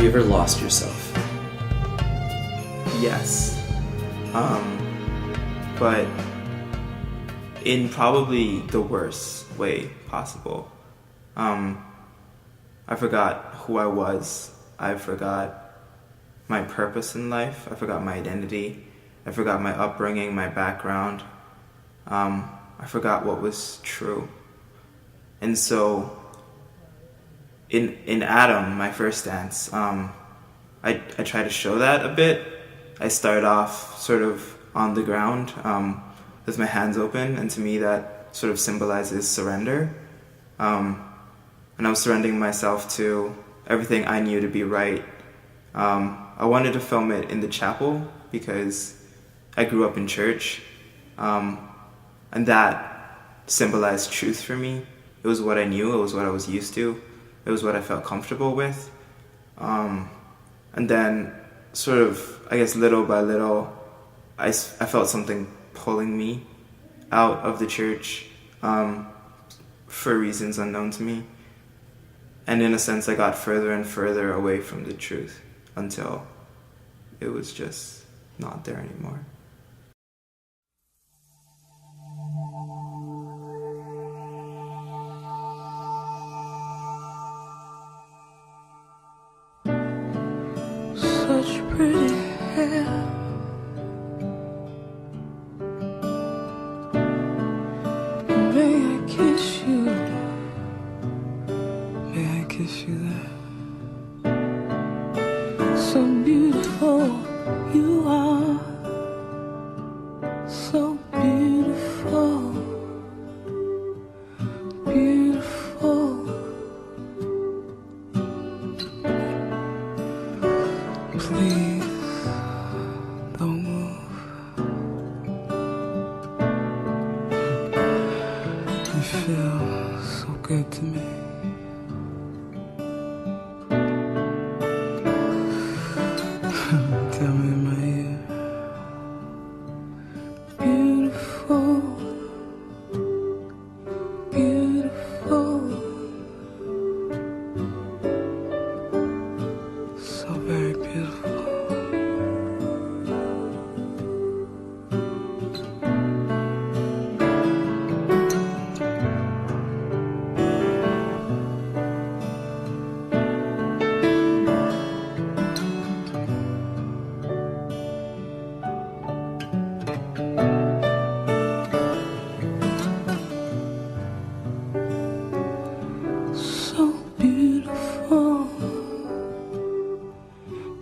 you ever lost yourself? Yes. But in probably the worst way possible. I forgot who I was. I forgot my purpose in life. I forgot my identity. I forgot my upbringing, my background. I forgot what was true. And so in Adam, my first dance, I try to show that a bit. I start off sort of on the ground with my hands open, and to me that sort of symbolizes surrender. And I was surrendering myself to everything I knew to be right. I wanted to film it in the chapel because I grew up in church, and that symbolized truth for me. It was what I knew, it was what I was used to, it was what I felt comfortable with. And then sort of, I guess little by little, I felt something pulling me out of the church for reasons unknown to me. And in a sense, I got further and further away from the truth until it was just not there anymore. Such pretty hair, may I kiss you? May I kiss you there? So beautiful you are, so beautiful, beautiful. Please don't move. You feel so good to me. Tell me in my ear. Beautiful, beautiful, so very beautiful. So beautiful,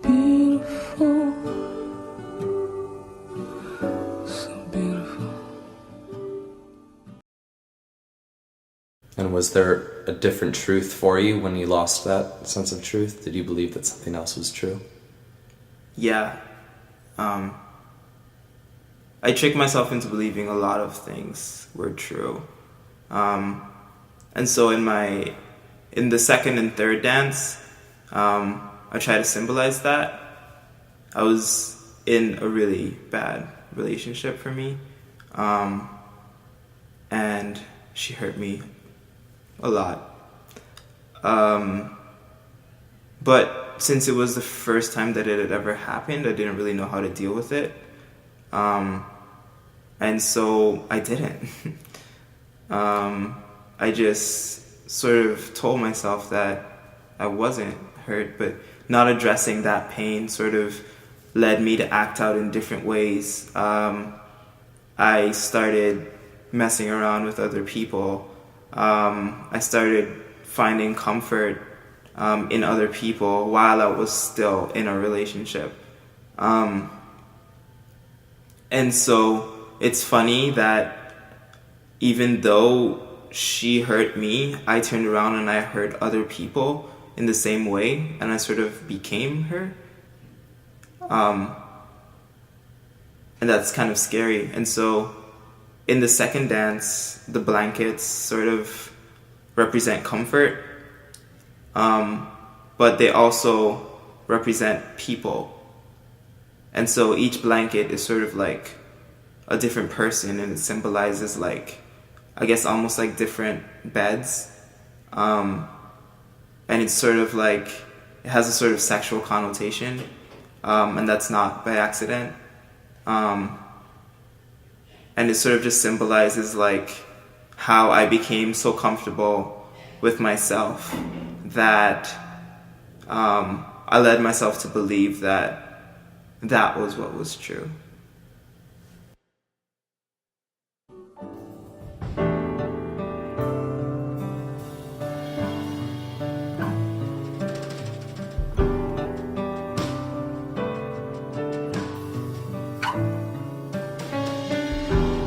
beautiful, so beautiful. And was there a different truth for you when you lost that sense of truth? Did you believe that something else was true? Yeah. I tricked myself into believing a lot of things were true. And so in the second and third dance, I try to symbolize that. I was in a really bad relationship for me, and she hurt me a lot. But since it was the first time that it had ever happened, I didn't really know how to deal with it. And so I didn't. I just sort of told myself that I wasn't hurt, but not addressing that pain sort of led me to act out in different ways. I started messing around with other people. I started finding comfort in other people while I was still in a relationship. And so it's funny that even though she hurt me, I turned around and I hurt other people in the same way, and I sort of became her. And that's kind of scary. And so in the second dance, the blankets sort of represent comfort, but they also represent people. And so each blanket is sort of like a different person, and it symbolizes like, I guess almost like different beds. And it's sort of like it has a sort of sexual connotation, and that's not by accident. And it sort of just symbolizes like how I became so comfortable with myself that I led myself to believe that that was what was true.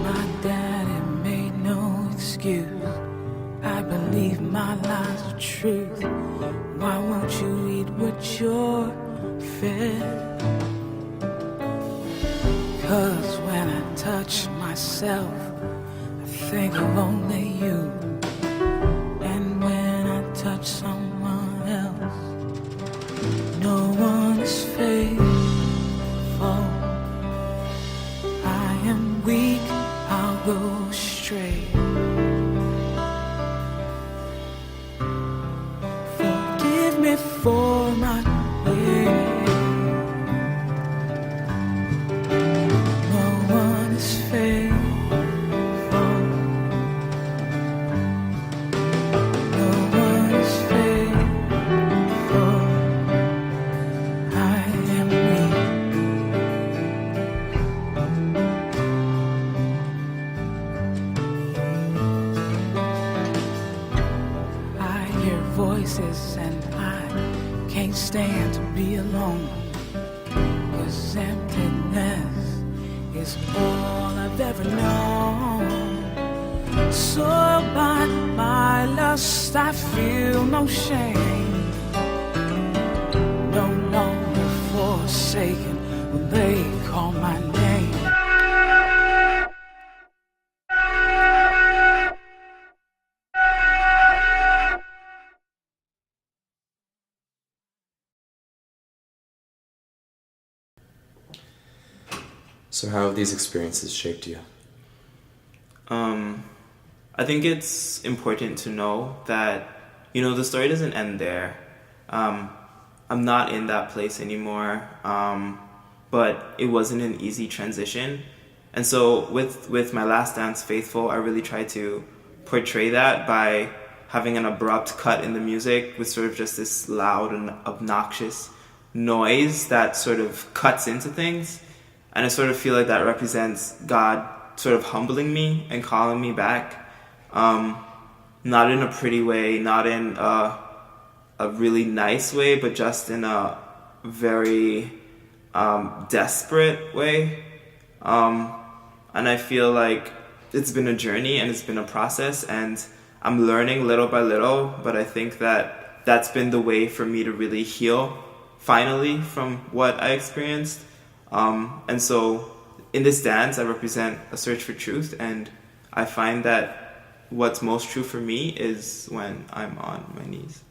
My daddy made no excuse. I believe my lies are truth. Why won't you eat what you're fed? 'Cause when I touch myself, I think of only you. And when I touch someone else, no one is faithful. I am weak, I'll go straight. Forgive me for my way. No one is faithful. No one is faithful. I am weak. I hear voices and I can't stand to be alone. 'Cause emptiness is all I've ever known. So by my lust I feel no shame. No longer forsaken when they call my name. So how have these experiences shaped you? I think it's important to know that, the story doesn't end there. I'm not in that place anymore, but it wasn't an easy transition. And so with my last dance, Faithful, I really tried to portray that by having an abrupt cut in the music with sort of just this loud and obnoxious noise that sort of cuts into things. And I sort of feel like that represents God sort of humbling me and calling me back. Not in a pretty way, not in a really nice way, but just in a very desperate way. And I feel like it's been a journey and it's been a process, and I'm learning little by little, but I think that that's been the way for me to really heal finally from what I experienced. And so in this dance, I represent a search for truth, and I find that what's most true for me is when I'm on my knees.